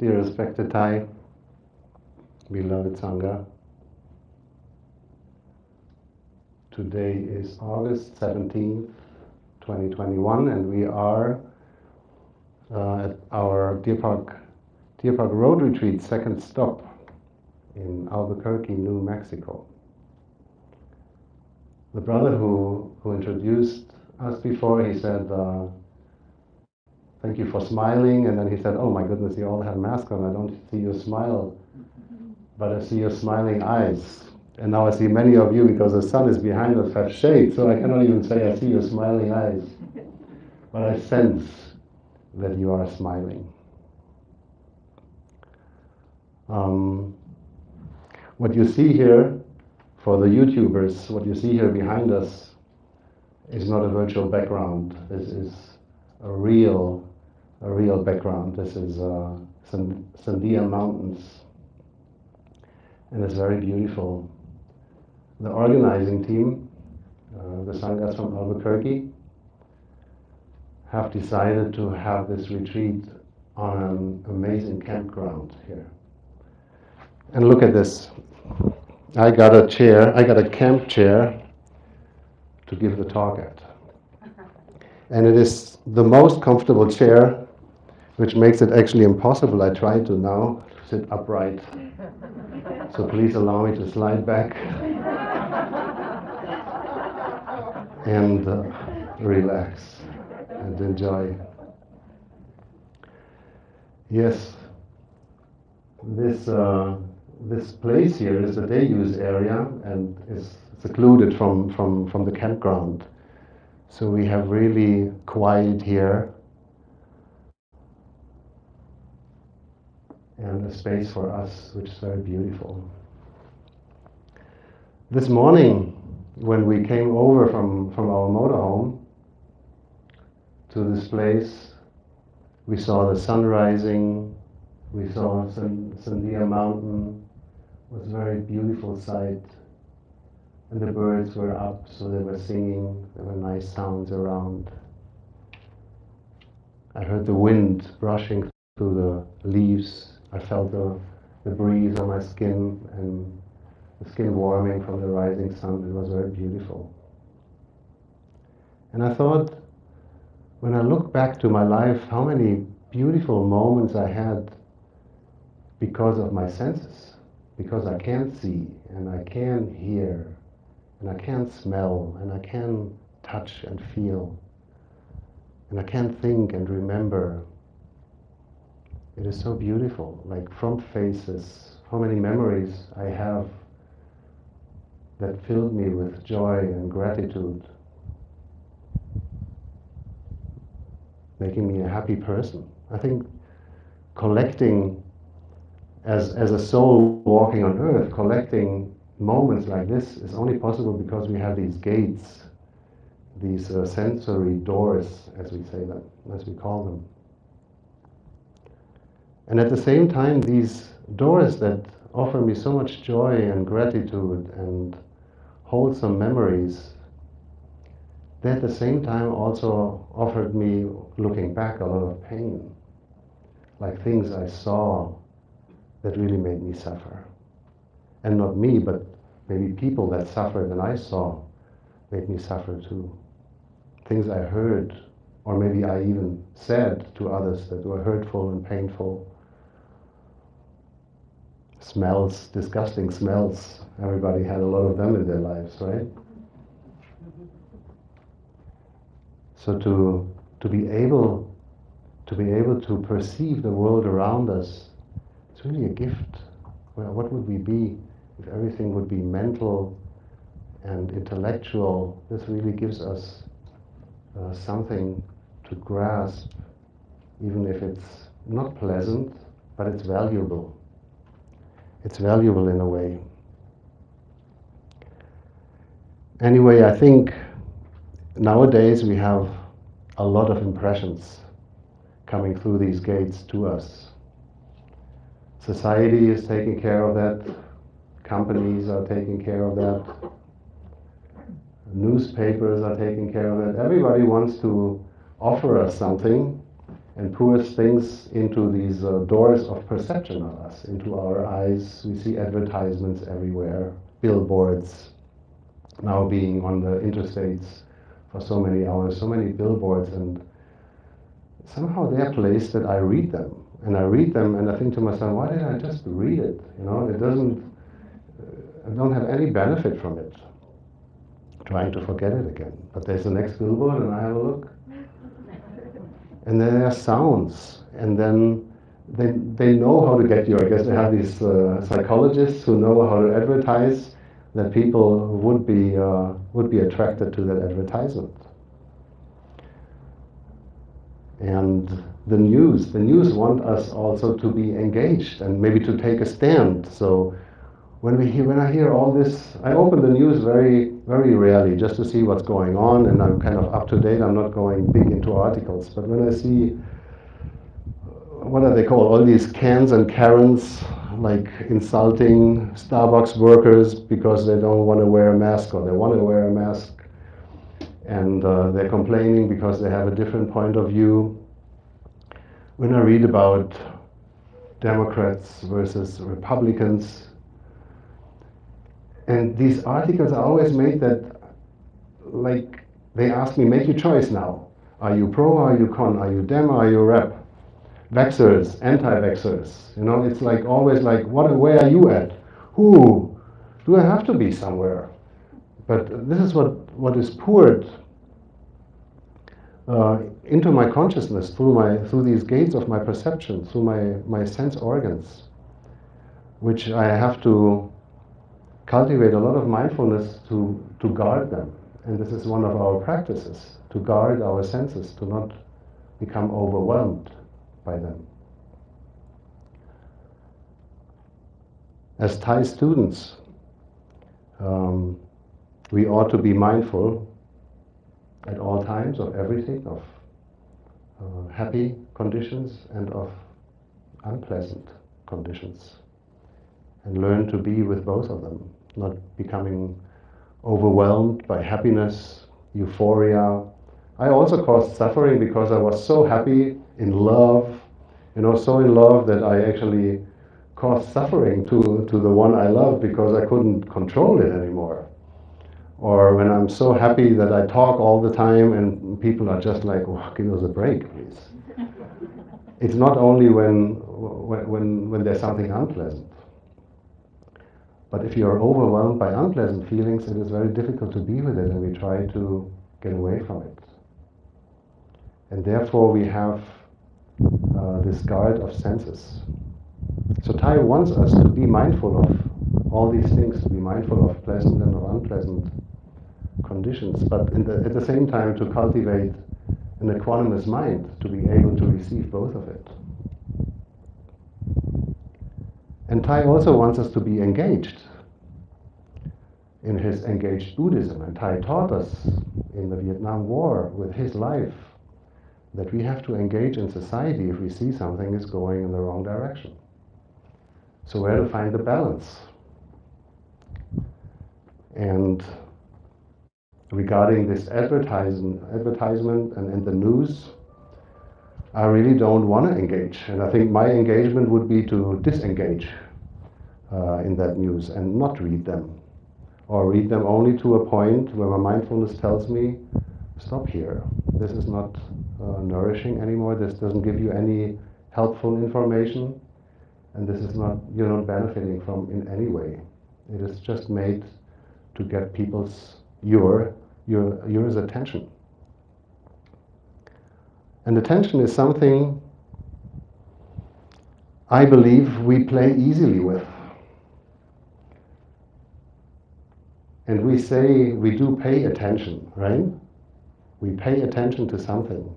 dear respected Thai, beloved Sangha. Today is August 17th, 2021, and we are at our Deer Park Road Retreat second stop in Albuquerque, New Mexico. The brother who introduced us before, he said, thank you for smiling, and then he said, oh my goodness, you all have masks on, I don't see your smile, but I see your smiling eyes. And now I see many of you, because the sun is behind us, have shade, so I cannot even say I see your smiling eyes. But I sense that you are smiling. What you see here, for the YouTubers, what you see here behind us is not a virtual background. This is a real background. This is Sanghas Mountains, and it's very beautiful. The organizing team, the Sanghas from Albuquerque, have decided to have this retreat on an amazing campground here. And look at this. I got a camp chair to give the talk at. And it is the most comfortable chair, which makes it actually impossible. I try to now sit upright. So please allow me to slide back and relax and enjoy. Yes, this place here is a day use area and is secluded from the campground. So we have really quiet here and a space for us, which is very beautiful. This morning, when we came over from our motorhome to this place, we saw the sun rising, we saw Sanghas Mountain. It was a very beautiful sight. And the birds were up, so they were singing, there were nice sounds around. I heard the wind brushing through the leaves. I felt the breeze on my skin and the skin warming from the rising sun. It was very beautiful. And I thought, when I look back to my life, how many beautiful moments I had because of my senses, because I can see and I can hear and I can smell and I can touch and feel and I can think and remember. It is so beautiful, like front faces, how many memories I have that filled me with joy and gratitude, making me a happy person. I think collecting, as a soul walking on earth, collecting moments like this is only possible because we have these gates, these sensory doors, as we say them, as we call them. And at the same time, these doors that offer me so much joy and gratitude and wholesome memories, they at the same time also offered me, looking back, a lot of pain, like things I saw that really made me suffer. And not me, but maybe people that suffered and I saw made me suffer too. Things I heard, or maybe I even said to others that were hurtful and painful. Smells, disgusting smells. Everybody had a lot of them in their lives, right? So to be able to perceive the world around us, it's really a gift. Well, what would we be if everything would be mental and intellectual? This really gives us something to grasp, even if it's not pleasant, but it's valuable. It's valuable in a way. Anyway, I think nowadays we have a lot of impressions coming through these gates to us. Society is taking care of that. Companies are taking care of that. Newspapers are taking care of that. Everybody wants to offer us something, and pours things into these doors of perception of us, into our eyes. We see advertisements everywhere, billboards, now being on the interstates for so many hours, so many billboards, and somehow they're placed that I read them. And I read them and I think to myself, why did I just read it? You know, it doesn't, I don't have any benefit from it. Trying to forget it again. But there's the next billboard and I have a look. And then there are sounds. And then they know how to get you. I guess they have these psychologists who know how to advertise that people would be attracted to that advertisement. And the news want us also to be engaged and maybe to take a stand. So when I hear all this, I open the news very, very rarely just to see what's going on, and I'm kind of up to date. I'm not going big into articles, but when I see, what are they called? All these cans and Karens, like insulting Starbucks workers because they don't want to wear a mask or they want to wear a mask, and they're complaining because they have a different point of view. When I read about Democrats versus Republicans, and these articles are always made that, like, they ask me, make your choice now. Are you pro or are you con? Are you Dem or are you Rep? Vaxxers, anti-vaxxers. You know, it's like always like, where are you at? Who? Do I have to be somewhere? But this is what is poured into my consciousness through these gates of my perception, through my sense organs, which I have to cultivate a lot of mindfulness to guard them. And this is one of our practices, to guard our senses, to not become overwhelmed by them. As Thai students, we ought to be mindful at all times of everything, of happy conditions and of unpleasant conditions, and learn to be with both of them, not becoming overwhelmed by happiness, euphoria. I also caused suffering because I was so happy, in love, you know, so in love that I actually caused suffering to the one I love because I couldn't control it anymore. Or when I'm so happy that I talk all the time and people are just like, oh, give us a break, please. It's not only when there's something unpleasant. But if you're overwhelmed by unpleasant feelings, it is very difficult to be with it, and we try to get away from it. And therefore we have this guard of senses. So Thai wants us to be mindful of all these things, to be mindful of pleasant and of unpleasant conditions, but at the same time to cultivate an equanimous mind, to be able to receive both of it. And Thai also wants us to be engaged in his engaged Buddhism. And Thai taught us in the Vietnam War with his life that we have to engage in society if we see something is going in the wrong direction. So where to find the balance? And regarding this advertisement and the news, I really don't want to engage. And I think my engagement would be to disengage in that news and not read them. Or read them only to a point where my mindfulness tells me, stop here. This is not nourishing anymore. This doesn't give you any helpful information. And this is not, you're not benefiting from in any way. It is just made to get yours attention. And attention is something I believe we play easily with. And we say we do pay attention, right? We pay attention to something.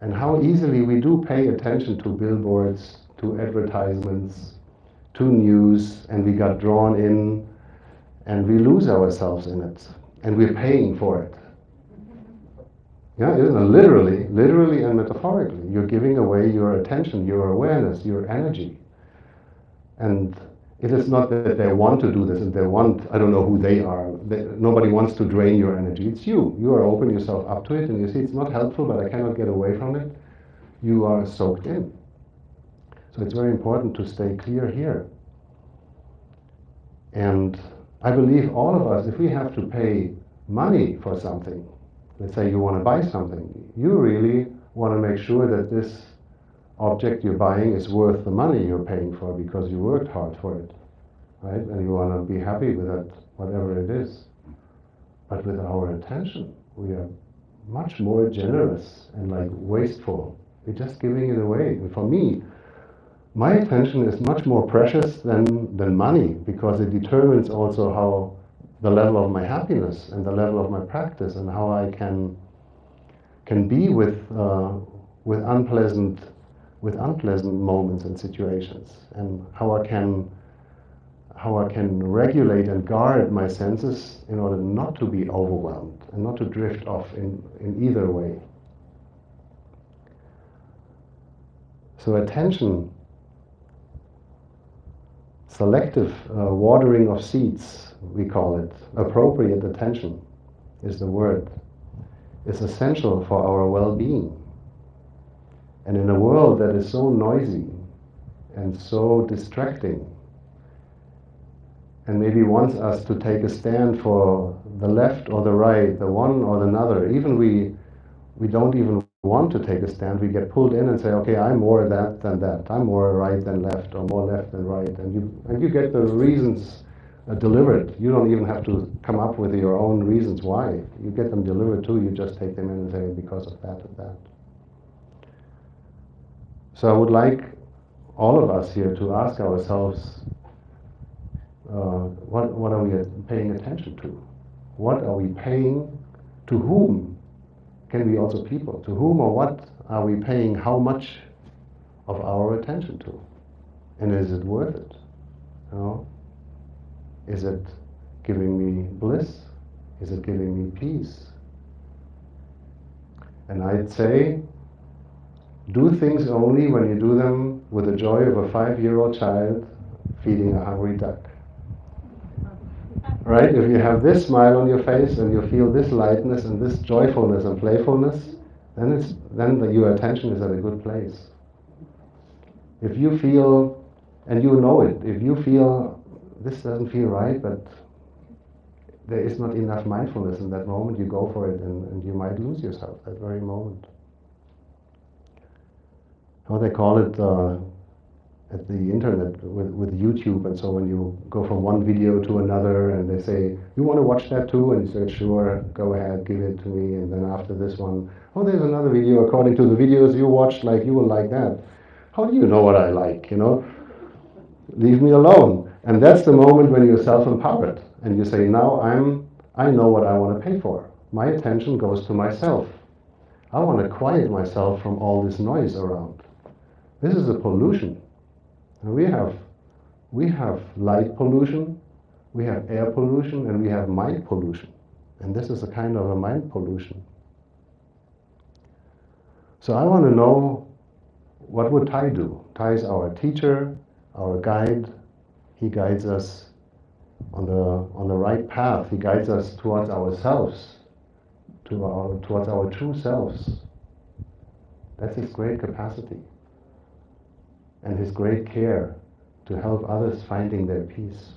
And how easily we do pay attention to billboards, to advertisements, to news, and we got drawn in and we lose ourselves in it. And we're paying for it. Yeah, isn't it? Literally and metaphorically. You're giving away your attention, your awareness, your energy. And it is not that they want to do this and they want, I don't know who they are. Nobody wants to drain your energy. It's you. You are opening yourself up to it and you see it's not helpful, but I cannot get away from it. you are soaked in. So it's very important to stay clear here. And I believe all of us, if we have to pay money for something, let's say you want to buy something, you really want to make sure that this object you're buying is worth the money you're paying for because you worked hard for it, right? And you want to be happy with it, whatever it is. But with our attention, we are much more generous and like wasteful. We're just giving it away. And for me, my attention is much more precious than money because it determines also how the level of my happiness and the level of my practice and how I can be with unpleasant moments and situations, and how I can regulate and guard my senses in order not to be overwhelmed and not to drift off in either way. So attention, selective watering of seeds, we call it, appropriate attention is the word, is essential for our well-being. And in a world that is so noisy and so distracting, and maybe wants us to take a stand for the left or the right, the one or the other, even we don't even want to take a stand, we get pulled in and say, okay, I'm more that than that, I'm more right than left, or more left than right, and you get the reasons delivered. You don't even have to come up with your own reasons why. You get them delivered too, you just take them in and say, because of that and that. So I would like all of us here to ask ourselves, what are we paying attention to? What are we paying, to whom? Can be also people. To whom or what are we paying how much of our attention to? And is it worth it? You know? Is it giving me bliss? Is it giving me peace? And I'd say, do things only when you do them with the joy of a 5-year-old child feeding a hungry duck. Right? If you have this smile on your face and you feel this lightness and this joyfulness and playfulness, then your attention is at a good place. If you feel, and you know it, if you feel this doesn't feel right, but there is not enough mindfulness in that moment, you go for it and you might lose yourself that very moment. How they call it at the internet with YouTube, and so when you go from one video to another and they say, you want to watch that too? And you say, sure, go ahead, give it to me. And then after this one, oh, there's another video according to the videos you watched, like you will like that. How do you know what I like, you know? Leave me alone. And that's the moment when you're self-empowered and you say, now I know what I want to pay for. My attention goes to myself. I want to quiet myself from all this noise around. This is a pollution. And we have light pollution, we have air pollution, and we have mind pollution. And this is a kind of a mind pollution. So I want to know, what would Thai do? Thai is our teacher, our guide. He guides us on the right path. He guides us towards ourselves, towards our true selves. That's his great capacity and his great care to help others finding their peace.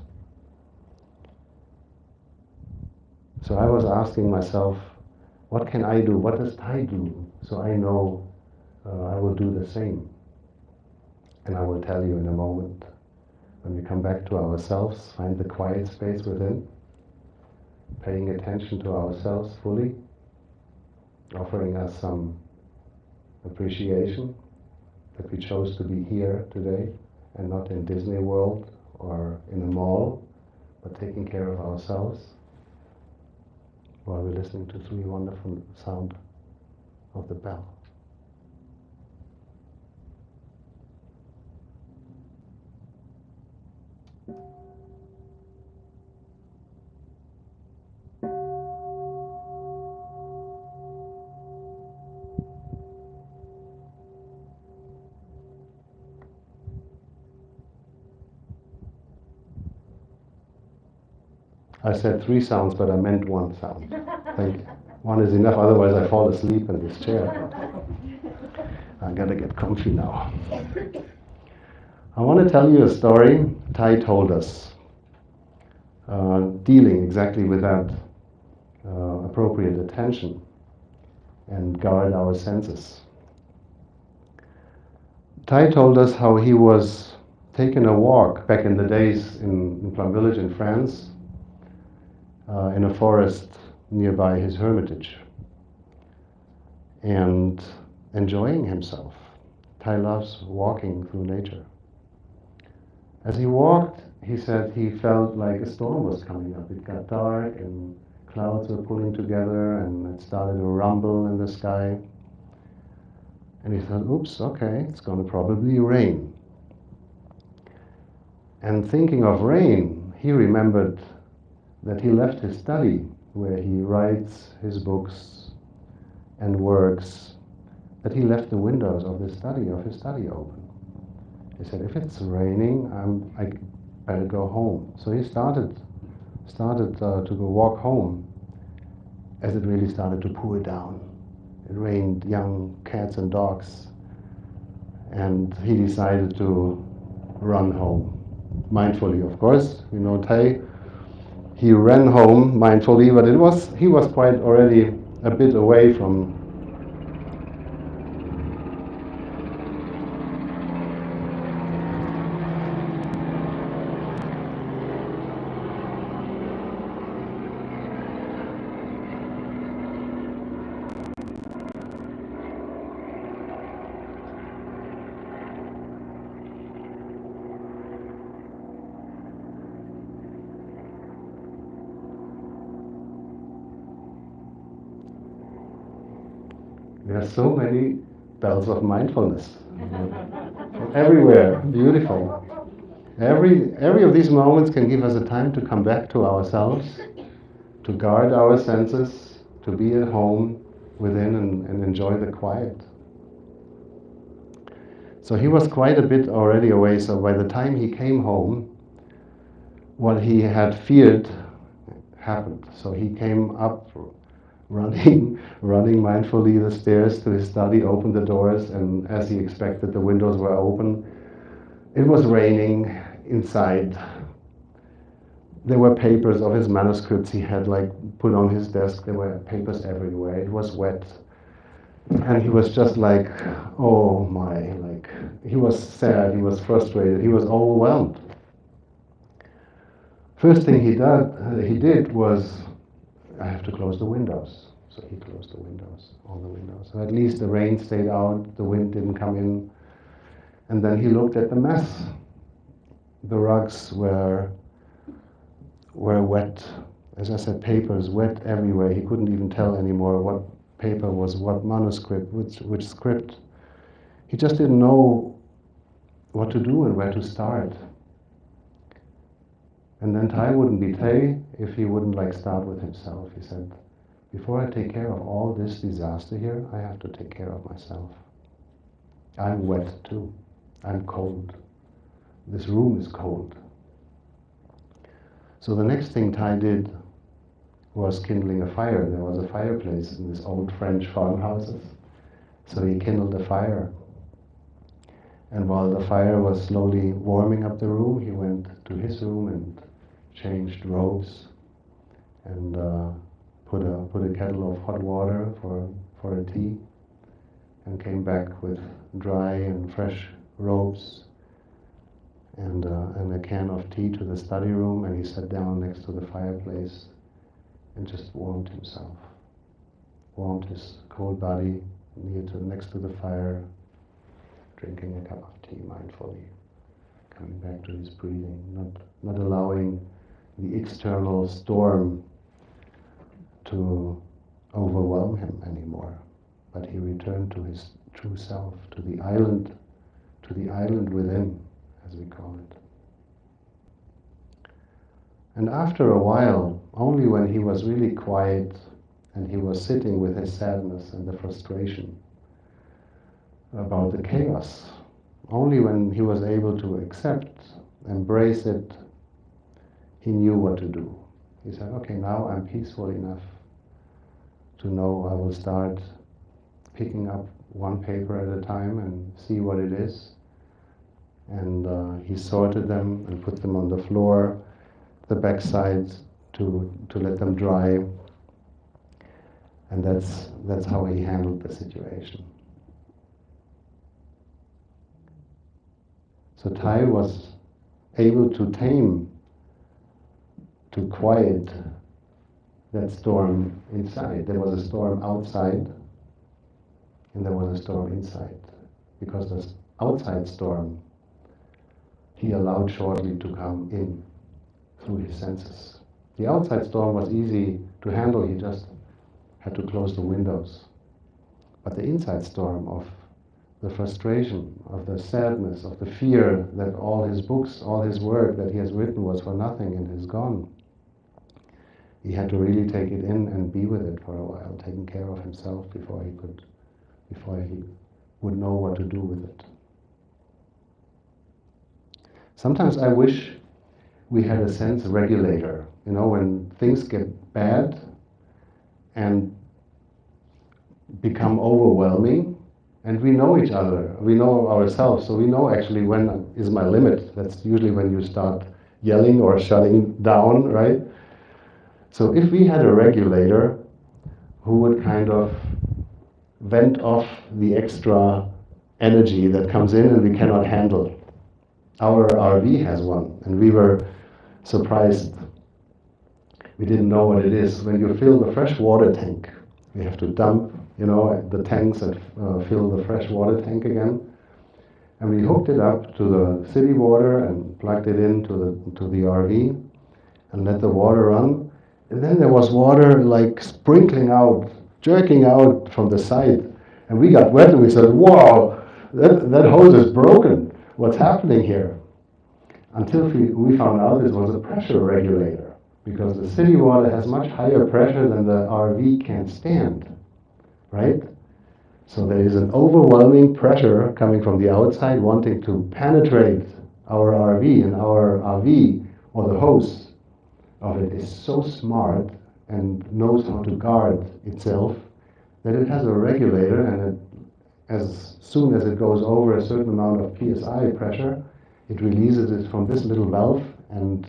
So I was asking myself, what can I do? What does Thai do? So I know I will do the same. And I will tell you in a moment. When we come back to ourselves, find the quiet space within, paying attention to ourselves fully, offering us some appreciation that we chose to be here today and not in Disney World or in a mall, but taking care of ourselves while we're listening to 3 wonderful sound of the bell. I said 3 sounds, but I meant 1 sound. I think 1 is enough, otherwise I fall asleep in this chair. gotta get comfy now. I want to tell you a story Thai told us, dealing exactly with that appropriate attention and guard our senses. Thai told us how he was taking a walk back in the days in Plum Village in France, in a forest nearby his hermitage, and enjoying himself. Thai loves walking through nature. As he walked, he said he felt like a storm was coming up. It got dark and clouds were pulling together and it started to rumble in the sky. And he thought, oops, okay, it's going to probably rain. And thinking of rain, he remembered that he left his study where he writes his books and works, that he left the windows of his study open. He said, if it's raining, I better go home. So he started to go walk home as it really started to pour down. It rained young cats and dogs, and he decided to run home. Mindfully, of course. You know Thai. He ran home mindfully, but he was quite already a bit away from. There are so many bells of mindfulness everywhere. Beautiful. Every of these moments can give us a time to come back to ourselves, to guard our senses, to be at home within and enjoy the quiet. So he was quite a bit already away, so by the time he came home, what he had feared happened. So he came up running mindfully the stairs to his study, opened the doors, and as he expected, the windows were open. It was raining inside. There were papers of his manuscripts he had put on his desk. There were papers everywhere. It was wet. And he was just like, oh my, he was sad, he was frustrated, he was overwhelmed. First thing he did was, I have to close the windows. So he closed the windows, all the windows. So at least the rain stayed out, the wind didn't come in. And then he looked at the mess. The rugs were wet. As I said, papers wet everywhere. He couldn't even tell anymore what paper was what manuscript, which script. He just didn't know what to do and where to start. And then Thai wouldn't be Thai if he wouldn't start with himself. He said, before I take care of all this disaster here, I have to take care of myself. I'm wet too. I'm cold. This room is cold. So the next thing Thai did was kindling a fire. There was a fireplace in these old French farmhouses. So he kindled a fire. And while the fire was slowly warming up the room, he went to his room and changed robes and put a kettle of hot water for a tea, and came back with dry and fresh robes and a can of tea to the study room, and he sat down next to the fireplace and just warmed himself, warmed his cold body next to the fire, drinking a cup of tea mindfully, coming back to his breathing, not allowing the external storm to overwhelm him anymore, but he returned to his true self, to the island within, as we call it. And after a while, only when he was really quiet and he was sitting with his sadness and the frustration about the chaos, only when he was able to accept, embrace it, he knew what to do. He said, okay, now I'm peaceful enough to know I will start picking up one paper at a time and see what it is. And he sorted them and put them on the floor, the back sides, to let them dry. And that's how he handled the situation. So Tai was able to tame, to quiet that storm inside. There was a storm outside, and there was a storm inside. Because the outside storm, he allowed shortly to come in through his senses. The outside storm was easy to handle, he just had to close the windows. But the inside storm of the frustration, of the sadness, of the fear that all his books, all his work that he has written was for nothing and is gone, he had to really take it in and be with it for a while, taking care of himself before he would know what to do with it. Sometimes I wish we had a sense regulator. You know, when things get bad and become overwhelming, and we know each other, we know ourselves, so we know actually when is my limit. That's usually when you start yelling or shutting down, right? So if we had a regulator who would kind of vent off the extra energy that comes in and we cannot handle. Our RV has one, and we were surprised. We didn't know what it is. When you fill the fresh water tank, we have to dump, the tanks and fill the fresh water tank again. And we hooked it up to the city water and plugged it into the RV and let the water run. And then there was water like sprinkling out, jerking out from the side. And we got wet and we said, wow, that hose is broken. What's happening here? Until we found out it was a pressure regulator, because the city water has much higher pressure than the RV can stand, right? So there is an overwhelming pressure coming from the outside wanting to penetrate our RV, and our RV, or the host of it, is so smart and knows how to guard itself that it has a regulator, and as soon as it goes over a certain amount of psi pressure, it releases it from this little valve and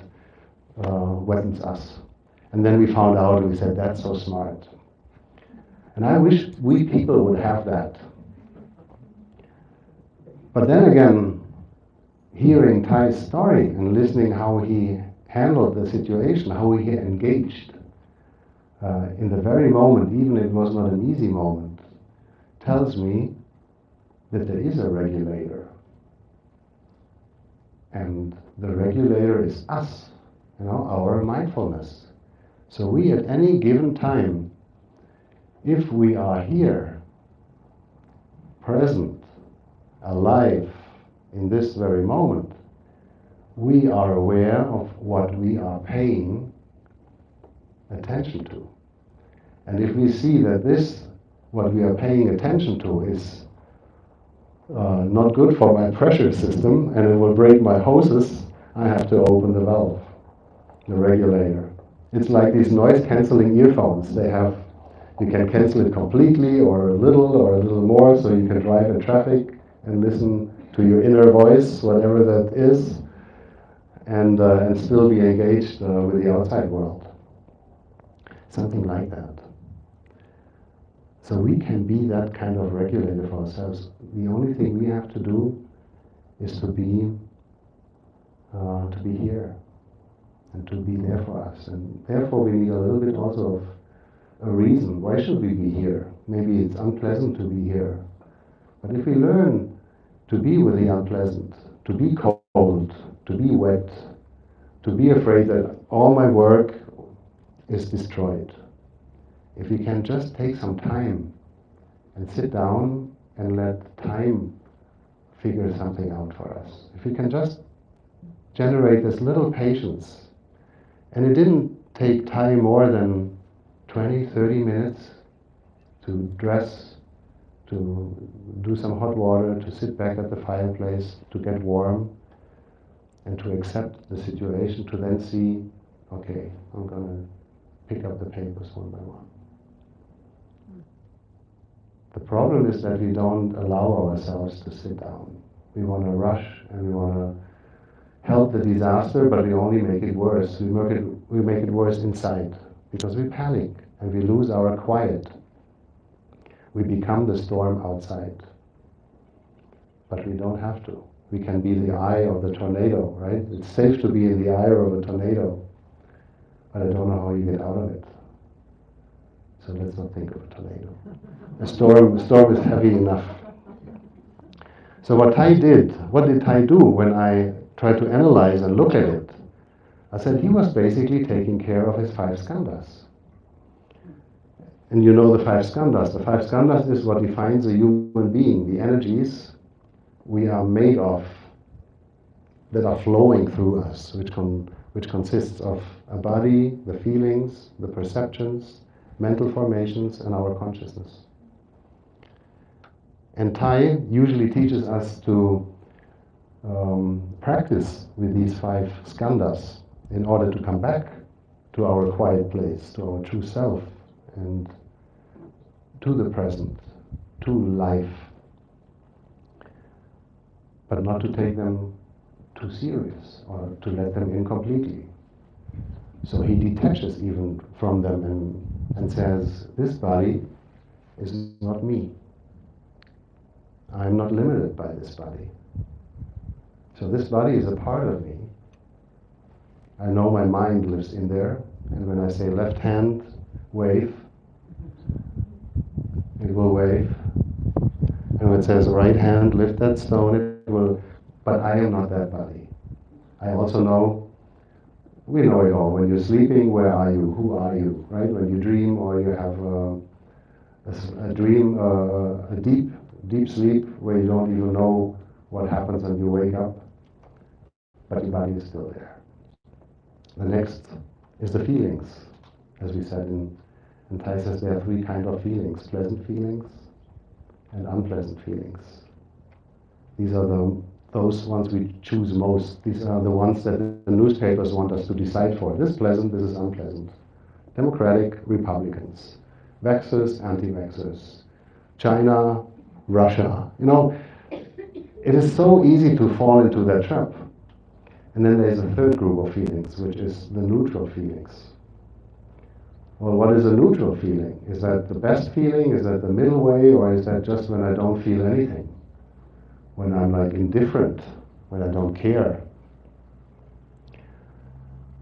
wettens us. And then we found out and we said, that's so smart. And I wish we people would have that. But then again, hearing Thai's story and listening how he handled the situation, how he engaged in the very moment, even if it was not an easy moment, tells me that there is a regulator. And the regulator is us, our mindfulness. So we at any given time, if we are here, present, alive, in this very moment, we are aware of what we are paying attention to. And if we see that what we are paying attention to is not good for my pressure system and it will break my hoses, I have to open the valve, the regulator. It's like these noise cancelling earphones. You can cancel it completely or a little more, so you can drive in traffic and listen to your inner voice, whatever that is, and still be engaged with the outside world. Something like that. So we can be that kind of regulator for ourselves. The only thing we have to do is to be here and to be there for us. And therefore we need a little bit also of a reason. Why should we be here? Maybe it's unpleasant to be here. But if we learn to be with the unpleasant, to be cold, to be wet, to be afraid that all my work is destroyed. If we can just take some time and sit down and let time figure something out for us. If we can just generate this little patience. And it didn't take time more than 20, 30 minutes to dress, to do some hot water, to sit back at the fireplace, to get warm, and to accept the situation, to then see, okay, I'm going to pick up the papers one by one. The problem is that we don't allow ourselves to sit down. We want to rush and we want to help the disaster, but we only make it worse. We make it worse inside because we panic and we lose our quiet. We become the storm outside. But we don't have to. We can be the eye of the tornado, right? It's safe to be in the eye of a tornado, but I don't know how you get out of it. So let's not think of a tornado. A storm is heavy enough. So what did Tai do when I tried to analyze and look at it? I said he was basically taking care of his 5 skandhas. And you know the 5 skandhas. The 5 skandhas is what defines a human being, the energies we are made of that are flowing through us, which consists of a body, the feelings, the perceptions, mental formations, and our consciousness. And Tai usually teaches us to practice with these 5 skandhas in order to come back to our quiet place, to our true self, and to the present, to life, but not to take them too serious or to let them in completely. So he detaches even from them and says, this body is not me. I'm not limited by this body. So this body is a part of me. I know my mind lives in there, and when I say left hand, wave, it will wave. And when it says right hand, lift that stone, it will, but I am not that body. I also know, we know it all. When you're sleeping, where are you? Who are you? Right? When you dream or you have a dream, a deep sleep where you don't even know what happens when you wake up, but your body is still there. The next is the feelings. As we said in Tai says, there are 3 kinds of feelings: pleasant feelings and unpleasant feelings. These are those ones we choose most. These are the ones that the newspapers want us to decide for. This is pleasant, this is unpleasant. Democratic, Republicans. Vaxxers, anti-vaxxers. China, Russia. You know, it is so easy to fall into that trap. And then there's a third group of feelings, which is the neutral feelings. Well, what is a neutral feeling? Is that the best feeling? Is that the middle way? Or is that just when I don't feel anything? When I'm like indifferent? When I don't care?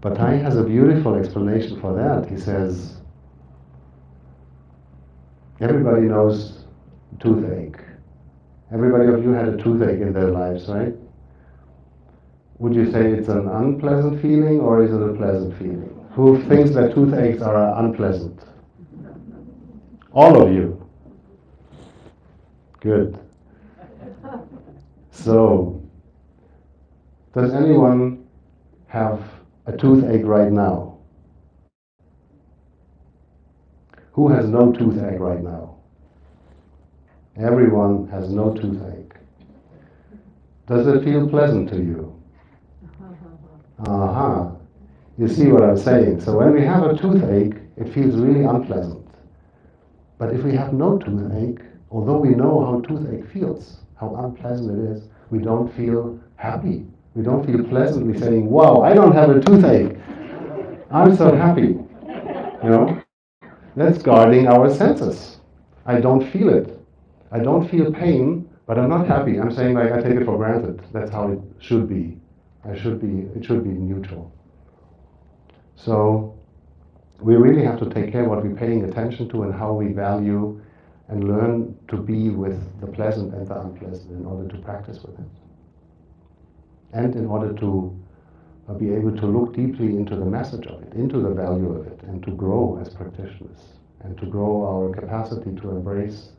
But Tai has a beautiful explanation for that. He says, everybody knows toothache. Everybody of you had a toothache in their lives, right? Would you say it's an unpleasant feeling or is it a pleasant feeling? Who thinks that toothaches are unpleasant? All of you. Good. So, does anyone have a toothache right now? Who has no toothache right now? Everyone has no toothache. Does it feel pleasant to you? Aha. You see what I'm saying? So when we have a toothache, it feels really unpleasant. But if we have no toothache, although we know how toothache feels, how unpleasant it is, we don't feel happy. We don't feel pleasantly saying, wow, I don't have a toothache. I'm so happy. You know? That's guarding our senses. I don't feel it. I don't feel pain, but I'm not happy. I'm saying like I take it for granted. That's how it should be. It should be neutral. So we really have to take care of what we're paying attention to and how we value and learn to be with the pleasant and the unpleasant in order to practice with it. And in order to be able to look deeply into the message of it, into the value of it, and to grow as practitioners, and to grow our capacity to embrace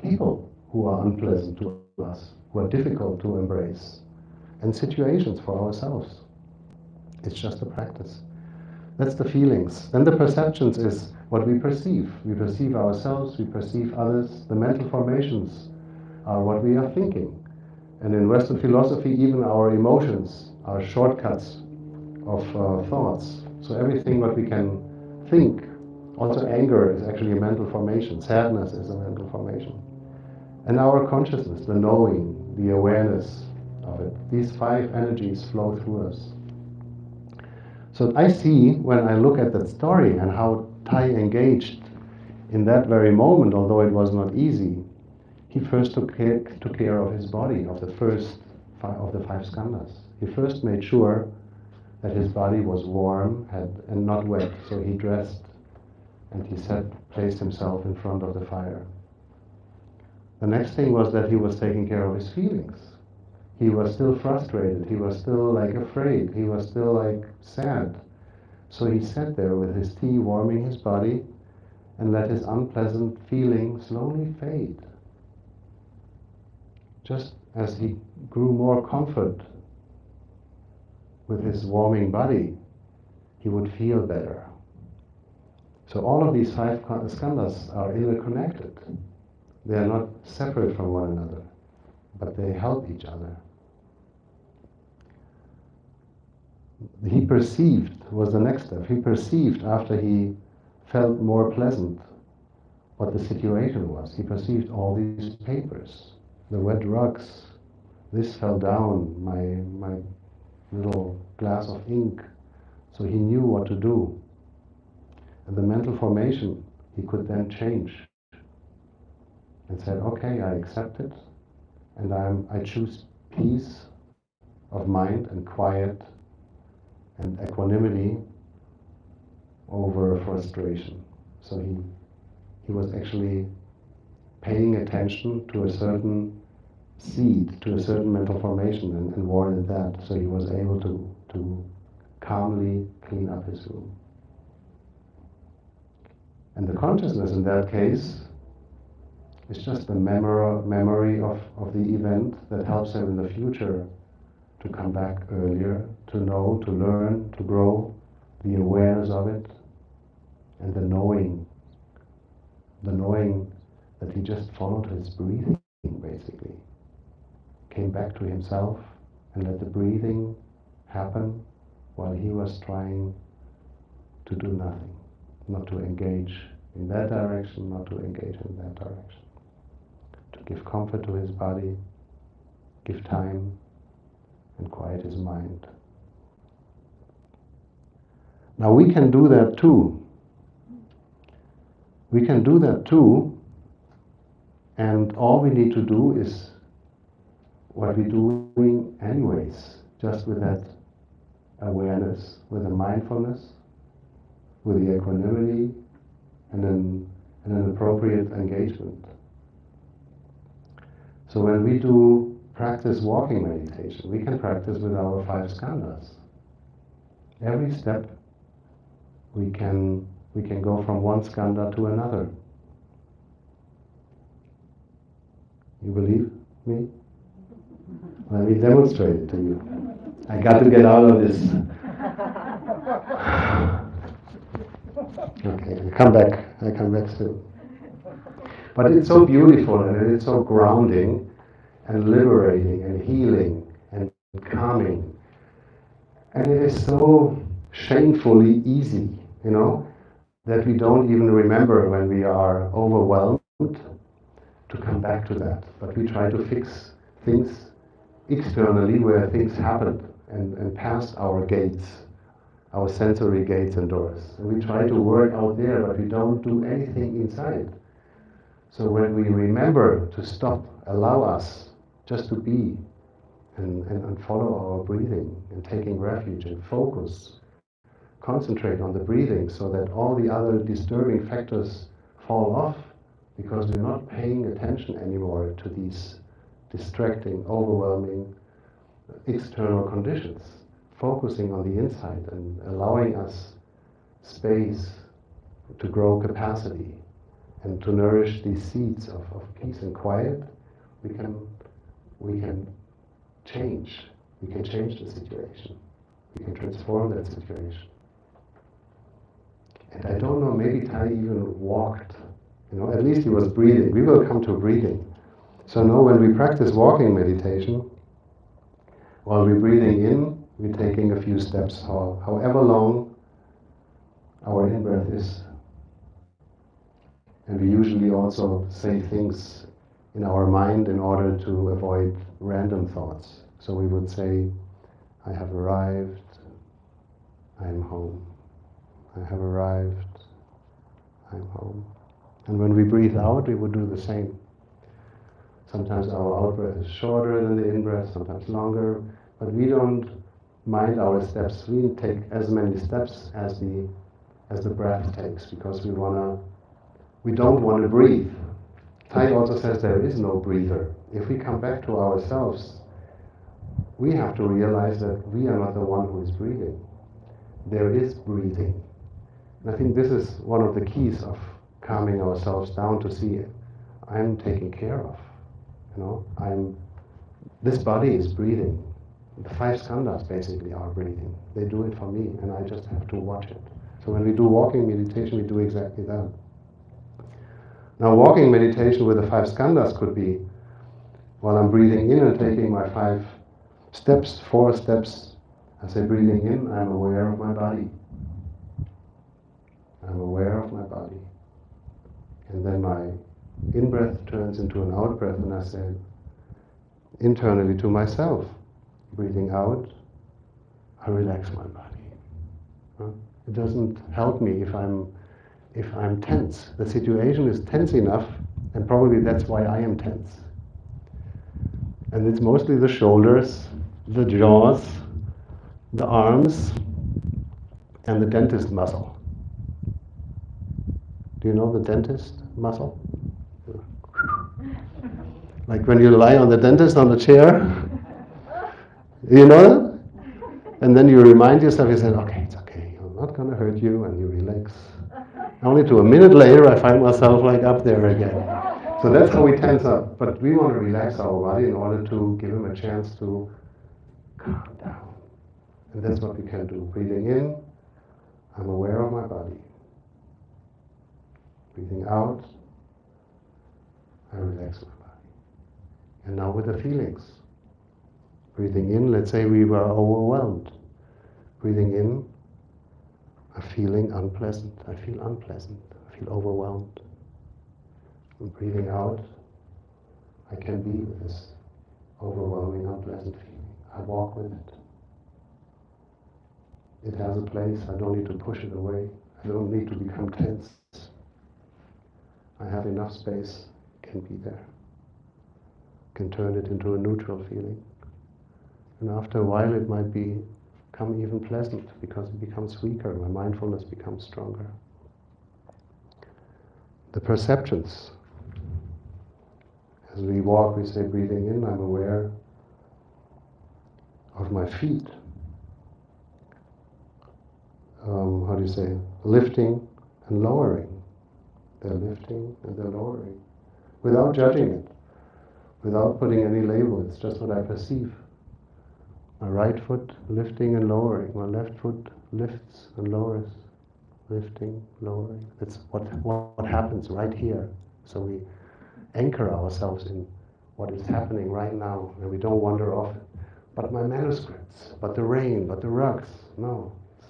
people who are unpleasant to us, who are difficult to embrace, and situations for ourselves. It's just a practice. That's the feelings. Then the perceptions is what we perceive. We perceive ourselves, we perceive others. The mental formations are what we are thinking. And in Western philosophy, even our emotions are shortcuts of thoughts. So everything what we can think, also anger is actually a mental formation. Sadness is a mental formation. And our consciousness, the knowing, the awareness of it, these 5 energies flow through us. So I see, when I look at that story and how Tai engaged in that very moment, although it was not easy, he first took care of his body, of the first of the 5 skandhas. He first made sure that his body was warm and not wet, so he dressed and he placed himself in front of the fire. The next thing was that he was taking care of his feelings. He was still frustrated, he was still afraid, he was still sad. So he sat there with his tea warming his body and let his unpleasant feeling slowly fade. Just as he grew more comfort with his warming body, he would feel better. So all of these 5 skandhas are interconnected. They are not separate from one another, but they help each other. He perceived, was the next step, he perceived after he felt more pleasant what the situation was. He perceived all these papers, the wet rugs, this fell down, my little glass of ink. So he knew what to do. And the mental formation he could then change and said, okay, I accept it, and I choose peace of mind and quiet and equanimity over frustration. So he was actually paying attention to a certain seed, to a certain mental formation, and watered that, so he was able to calmly clean up his room. And the consciousness in that case is just the memory of the event that helps him in the future to come back earlier, to know, to learn, to grow, the awareness of it, and the knowing that he just followed his breathing, basically. Came back to himself and let the breathing happen while he was trying to do nothing, not to engage in that direction, not to engage in that direction. To give comfort to his body, give time, and quiet his mind. Now we can do that too. We can do that too, and all we need to do is what we're doing anyways, just with that awareness, with the mindfulness, with the equanimity, and an appropriate engagement. So when we do practice walking meditation, we can practice with our 5 skandhas. Every step we can go from one skandha to another. You believe me? Let me demonstrate it to you. I got to get out of this. Okay, I come back soon. But it's so beautiful and it's so grounding and liberating and healing and calming. And it is so shamefully easy, that we don't even remember when we are overwhelmed to come back to that. But we try to fix things externally where things happen and past our gates, our sensory gates and doors. And we try to work out there, but we don't do anything inside. So when we remember to stop, allow us just to be and follow our breathing and taking refuge and focus, concentrate on the breathing so that all the other disturbing factors fall off, because we're not paying attention anymore to these distracting, overwhelming external conditions, focusing on the inside and allowing us space to grow capacity and to nourish these seeds of peace and quiet. We can change. We can change the situation. We can transform that situation. And I don't know, maybe Tai even walked. At least he was breathing. We will come to breathing. So now when we practice walking meditation, while we're breathing in, we're taking a few steps, however long our in-breath is. And we usually also say things in our mind in order to avoid random thoughts. So we would say, I have arrived, I am home. I have arrived, I'm home. And when we breathe out, we would do the same. Sometimes our out-breath is shorter than the in-breath, sometimes longer, but we don't mind our steps. We take as many steps as the breath takes, because we don't want to breathe. Tai also says there is no breather. If we come back to ourselves, we have to realize that we are not the one who is breathing. There is breathing. And I think this is one of the keys of calming ourselves down, to see I'm taken care of. This body is breathing. The 5 skandhas basically are breathing. They do it for me, and I just have to watch it. So when we do walking meditation, we do exactly that. Now, walking meditation with the 5 skandhas could be, while I'm breathing in and taking my 4 steps, as I'm breathing in, I'm aware of my body. I'm aware of my body. And then my in-breath turns into an out-breath, and I say internally to myself, breathing out, I relax my body. It doesn't help me if I'm tense. The situation is tense enough, and probably that's why I am tense. And it's mostly the shoulders, the jaws, the arms, and the dentist muscle. Do you know the dentist muscle? Like when you lie on the dentist on the chair, you know that? And then you remind yourself, you say, okay, it's okay, I'm not going to hurt you, and you relax. Only to a minute later, I find myself like up there again. So that's how we tense up. But we want to relax our body in order to give him a chance to calm down. And that's what we can do. Breathing in, I'm aware of my body. Breathing out, I relax my body. And now with the feelings. Breathing in, let's say we were overwhelmed. Breathing in, I'm feeling unpleasant. I feel unpleasant. I feel overwhelmed. And breathing out, I can be with this overwhelming, unpleasant feeling. I walk with it. It has a place. I don't need to push it away. I don't need to become tense. I have enough space. It can be there. I can turn it into a neutral feeling. And after a while it might become even pleasant, because it becomes weaker. My mindfulness becomes stronger. The perceptions. As we walk, we say, breathing in, I'm aware of my feet. How do you say? Lifting and lowering. They're lifting and they're lowering. Without judging it. Without putting any label. It's just what I perceive. My right foot lifting and lowering. My left foot lifts and lowers. Lifting, lowering. That's what happens right here. So we anchor ourselves in what is happening right now, and we don't wander off. But my manuscripts, but the rain, but the rugs. No. It's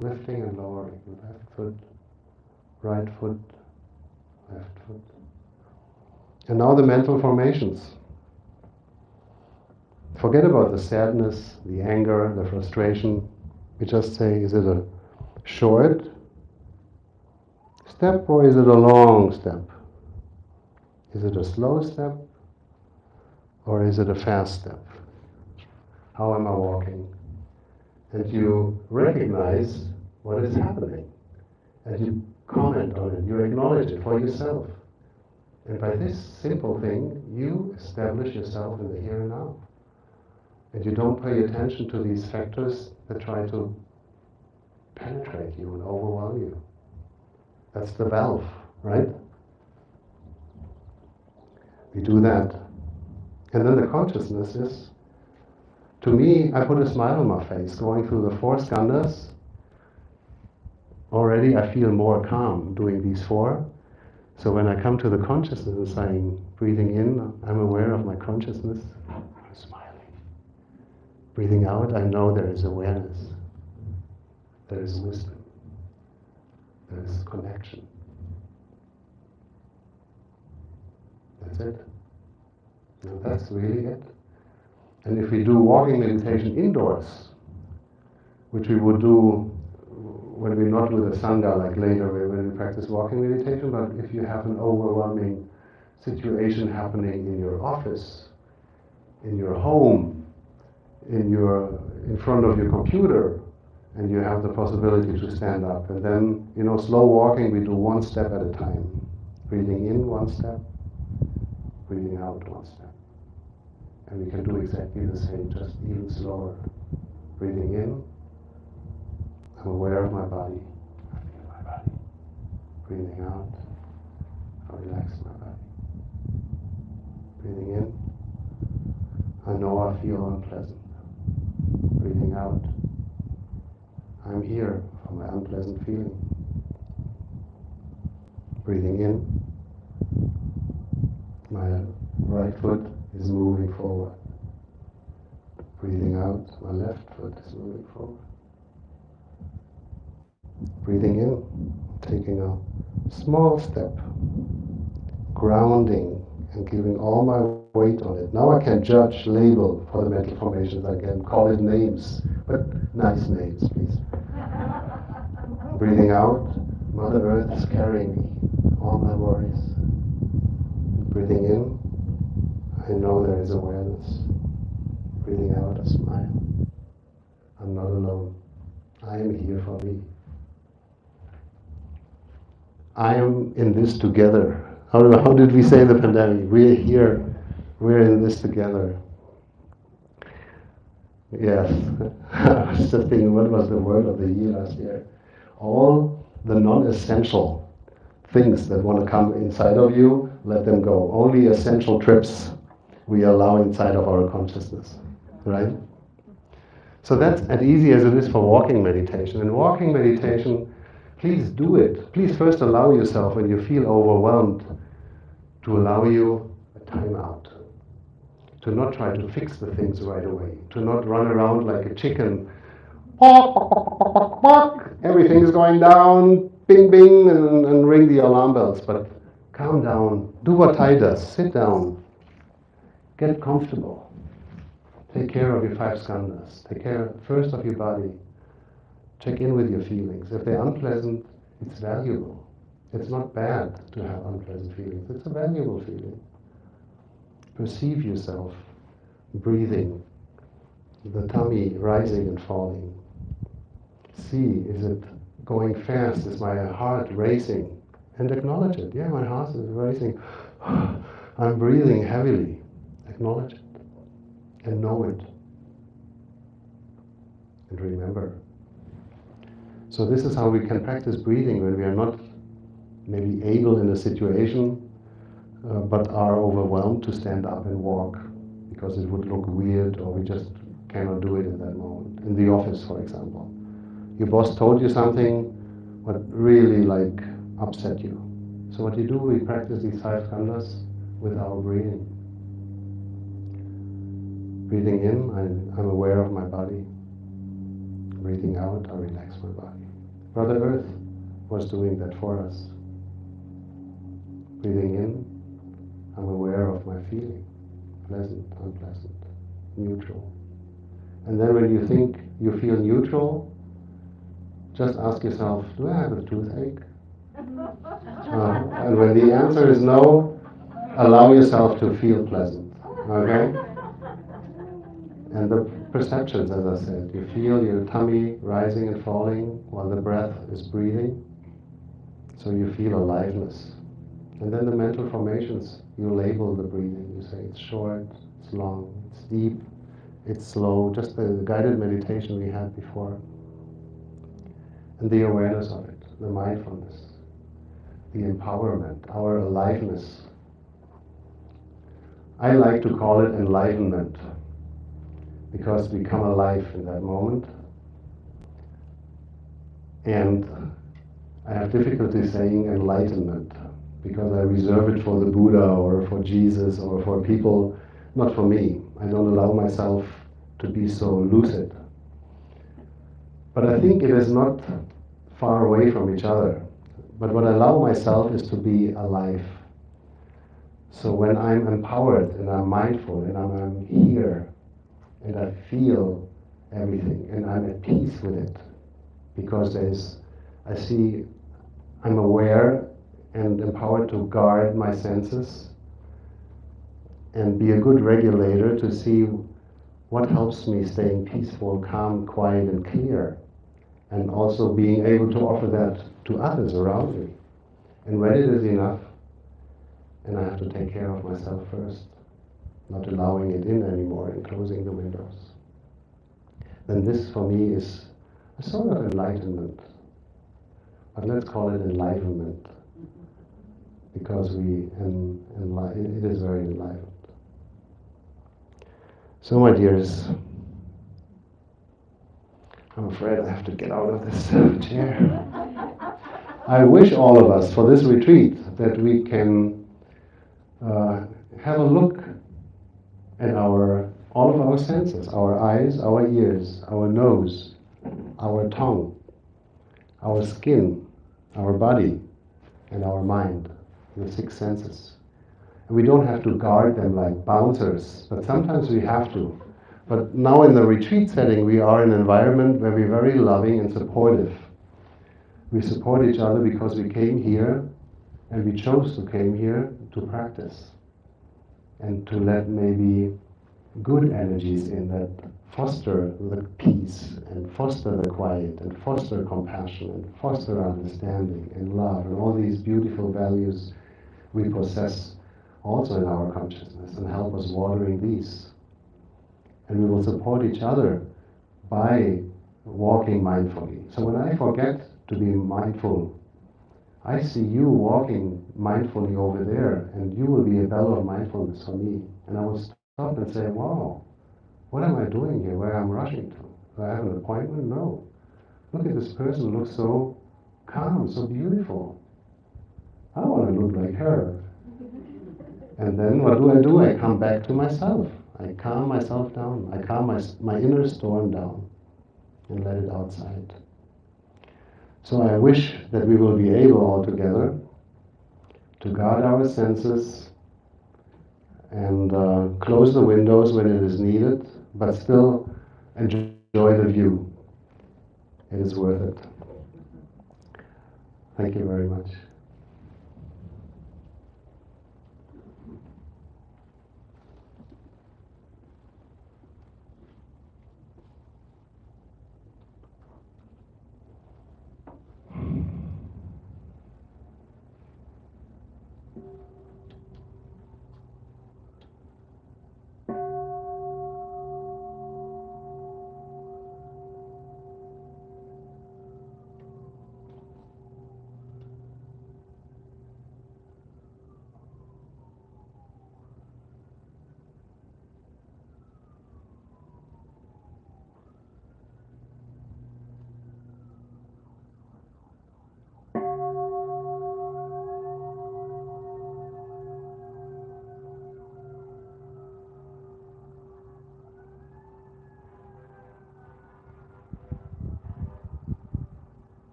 lifting and lowering. Left foot, right foot, left foot. And now the mental formations. Forget about the sadness, the anger, the frustration. We just say, is it a short step or is it a long step? Is it a slow step or is it a fast step? How am I walking? And you recognize what is happening. And you comment on it, you acknowledge it for yourself. And by this simple thing, you establish yourself in the here and now. And you don't pay attention to these factors that try to penetrate you and overwhelm you. That's the valve, right? We do that. And then the consciousness is, to me, I put a smile on my face. Going through the 4 skandhas, already I feel more calm doing these 4. So when I come to the consciousness and saying, breathing in, I'm aware of my consciousness, I'm smiling. Breathing out, I know there is awareness. There is wisdom. There is connection. That's it. And that's really it. And if we do walking meditation indoors, which we would do when we're not with a Sangha, like later when we practice walking meditation, but if you have an overwhelming situation happening in your office, in your home, in front of your computer, and you have the possibility to stand up. And then, slow walking, we do one step at a time. Breathing in one step, breathing out one step. And we can do exactly the same, just even slower. Breathing in, I'm aware of my body. I feel my body. Breathing out, I relax my body. Breathing in, I know I feel unpleasant. Breathing out, I'm here for my unpleasant feeling. Breathing in, my right foot is moving forward. Breathing out, my left foot is moving forward. Breathing in, taking a small step, grounding and giving all my weight on it. Now I can judge, label for the mental formations. I can call it names, but nice names, please. Breathing out, Mother Earth is carrying me, all my worries. Breathing in, I know there is awareness. Breathing out, a smile. I'm not alone. I am here for me. I am in this together. How did we say in the pandemic? We're here. We're in this together. Yes. I was just thinking, what was the word of the year last year? All the non-essential things that want to come inside of you, let them go. Only essential trips we allow inside of our consciousness. Right? So that's as easy as it is for walking meditation. In walking meditation, please do it. Please first allow yourself, when you feel overwhelmed, to allow you a timeout. To not try to fix the things right away. To not run around like a chicken. Everything is going down, bing bing, and ring the alarm bells. But calm down. Do what Thai does. Sit down. Get comfortable. Take care of your 5 skandhas. Take care first of your body. Check in with your feelings. If they're unpleasant, it's valuable. It's not bad to have unpleasant feelings. It's a valuable feeling. Perceive yourself breathing, the tummy rising and falling. See, is it going fast? Is my heart racing? And acknowledge it. Yeah, my heart is racing. I'm breathing heavily. Acknowledge it. And know it. And remember. So this is how we can practice breathing when we are not maybe able in a situation, but are overwhelmed to stand up and walk because it would look weird, or we just cannot do it in that moment. In the office, for example. Your boss told you something what really upset you. So what you do, we practice these 5 skandhas with our breathing. Breathing in, I'm aware of my body. Breathing out, I relax my body. Brother Earth was doing that for us. Breathing in, I'm aware of my feeling. Pleasant, unpleasant, neutral. And then when you think you feel neutral, just ask yourself, do I have a toothache? And when the answer is no, allow yourself to feel pleasant. Okay? And the perceptions, as I said, you feel your tummy rising and falling while the breath is breathing. So you feel aliveness. And then the mental formations, you label the breathing. You say it's short, it's long, it's deep, it's slow. Just the guided meditation we had before. And the awareness of it, the mindfulness, the empowerment, our aliveness. I like to call it enlightenment, because we come alive in that moment. And I have difficulty saying enlightenment, because I reserve it for the Buddha or for Jesus or for people, not for me. I don't allow myself to be so lucid. But I think it is not far away from each other. But what I allow myself is to be alive. So when I'm empowered and I'm mindful and I'm here and I feel everything and I'm at peace with it, because I see I'm aware and empowered to guard my senses and be a good regulator to see what helps me staying peaceful, calm, quiet, and clear, and also being able to offer that to others around me. And when it is enough, and I have to take care of myself first, not allowing it in anymore and closing the windows, then this for me is a sort of enlightenment. But let's call it enlivenment, because it is very enlivened. So my dears, I'm afraid I have to get out of this chair. I wish all of us for this retreat that we can have a look at all of our senses, our eyes, our ears, our nose, our tongue, our skin, our body, and our mind, the six senses. And we don't have to guard them like bouncers, but sometimes we have to. But now in the retreat setting, we are in an environment where we're very loving and supportive. We support each other because we came here and we chose to came here to practice and to let maybe good energies in that foster the peace and foster the quiet and foster compassion and foster understanding and love and all these beautiful values we possess also in our consciousness, and help us watering these. And we will support each other by walking mindfully. So when I forget to be mindful, I see you walking mindfully over there, and you will be a bell of mindfulness for me. And I will stop and say, wow, what am I doing here? Where I'm rushing to? Do I have an appointment? No. Look at this person, looks so calm, so beautiful. I want to look like her. And then what do? I come back to myself. I calm myself down. I calm my inner storm down and let it outside. So I wish that we will be able all together to guard our senses and close the windows when it is needed, but still enjoy the view. It is worth it. Thank you very much.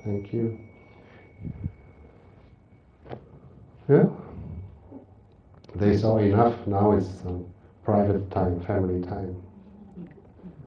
Thank you. Yeah? They saw enough. Now it's private time, family time.